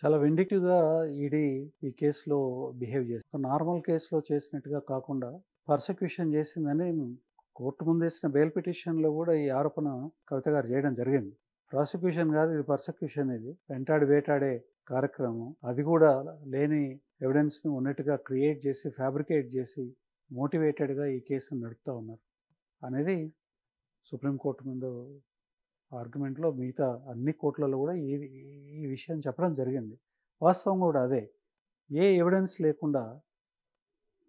చాలా విండిటివ్‌గా ఈడీ ఈ కేస్‌లో బిహేవ్ చేస్తుంది. నార్మల్ కేస్‌లో చేసినట్టుగా కాకుండా ప్రాసిక్యూషన్ చేసిందని కోర్ట్ ముందేసిన బెయిల్ పిటిషన్‌లో కూడా ఈ ఆరోపణ కవిత గారు చేయడం జరిగింది. ప్రాసిక్యూషన్ కాదు, ఇది పర్సెక్యూషన్ ఇది. వెంటాడి వేటాడే కార్యక్రమం. అది కూడా లేని ఎవిడెన్స్‌ని ఉన్నట్టుగా క్రియేట్ చేసి, ఫ్యాబ్రికేట్ చేసి, మోటివేటెడ్‌గా ఈ కేసుని నడుపుతా ఉన్నారు అనేది సుప్రీం కోర్ట్ ముందు ఆర్గ్యుమెంట్‌లో మిగతా అన్ని కోర్ట్‌లలో కూడా ఈ విషయం చెప్పడం జరిగింది. వాస్తవం కూడా అదే. ఏ ఎవిడెన్స్ లేకుండా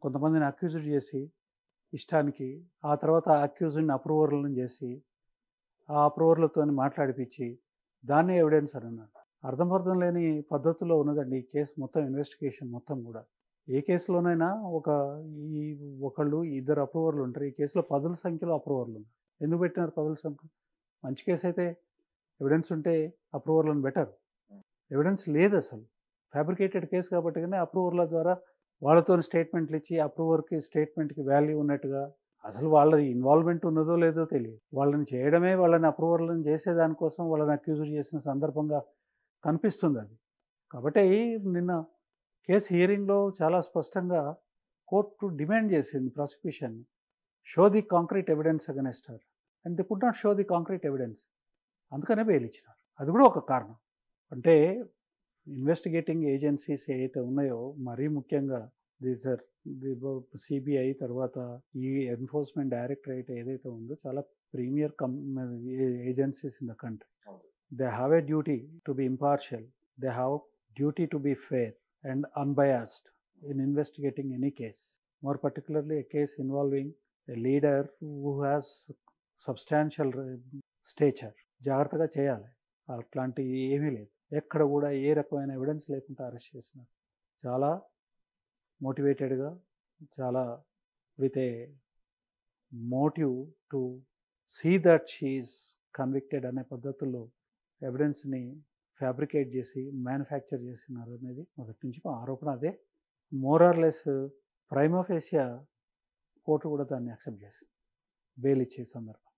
కొంతమందిని అక్యూజ్డ్ చేసి ఇష్టానికి, ఆ తర్వాత ఆ అక్యూజ్డ్‌ని అప్రూవర్‌లను చేసి, ఆ అప్రూవర్‌లతోని మాట్లాడిపిచ్చి, దాన్నే ఎవిడెన్స్ అని అన్నారు. అర్థం పర్థం లేని పద్ధతిలో ఉన్నదండి ఈ కేసు మొత్తం, ఇన్వెస్టిగేషన్ మొత్తం కూడా. ఏ కేసులోనైనా ఒక ఈ ఒకళ్ళు, ఇద్దరు అప్రూవర్‌లు ఉంటారు. ఈ కేసులో పదుల సంఖ్యలో అప్రూవర్‌లు ఉన్నారు. ఎందుకు పెట్టినారు పదుల సంఖ్య? మంచి కేసయితే ఎవిడెన్స్ ఉంటే అప్రూవర్‌లను బెటర్. ఎవిడెన్స్ లేదసలు. ఫ్యాబ్రికేటెడ్ కేస్ కాబట్టి గానీ అప్రూవర్‌ల ద్వారా వాళ్ళతోని స్టేట్మెంట్లు ఇచ్చి అప్రూవర్‌కి స్టేట్మెంట్‌కి వాల్యూ ఉన్నట్టుగా, అసలు వాళ్ళది ఇన్వాల్వ్‌మెంట్ ఉన్నదో లేదో తెలీదు. వాళ్ళని చేయడమే, వాళ్ళని అప్రూవర్‌లను చేసేదానికోసం వాళ్ళని అక్యూజ్డ్ చేసిన సందర్భంగా కనిపిస్తుందది. కాబట్టి నిన్న కేస్ హియరింగ్‌లో చాలా స్పష్టంగా కోర్టు డిమాండ్ చేసింది ప్రాసిక్యూషన్‌ని. Show the concrete evidence against her. And they could not show the concrete evidence. అందుకనే బెయిల్ ఇచ్చినారు. అది కూడా ఒక కారణం. అంటే ఇన్వెస్టిగేటింగ్ ఏజెన్సీస్ ఏవైతే ఉన్నాయో, మరీ ముఖ్యంగా దీస్ ఆర్ ది సిబిఐ, తర్వాత ఈ ఎన్ఫోర్స్మెంట్ డైరెక్టరేట్ ఏదైతే ఉందో, చాలా premier agencies in the country. They have a duty to be impartial. They have duty to be fair and unbiased in investigating any case. More particularly a case involving a leader who has substantial stature. జాగ్రత్తగా చేయాలి. అట్లాంటివి ఏమీ లేదు. ఎక్కడ కూడా ఏ రకమైన evidence లేకుండా arrest చేసినారు. చాలా మోటివేటెడ్‌గా, చాలా with a motive to see that she is convicted అనే పద్ధతుల్లో ఎవిడెన్స్‌ని ఫ్యాబ్రికేట్ చేసి, మ్యానుఫ్యాక్చర్ చేసినారు అనేది మొదటి నుంచి ఆరోపణ అదే. More or less prima facie court కూడా దాన్ని యాక్సెప్ట్ చేసింది బెయిల్ ఇచ్చే సందర్భంగా.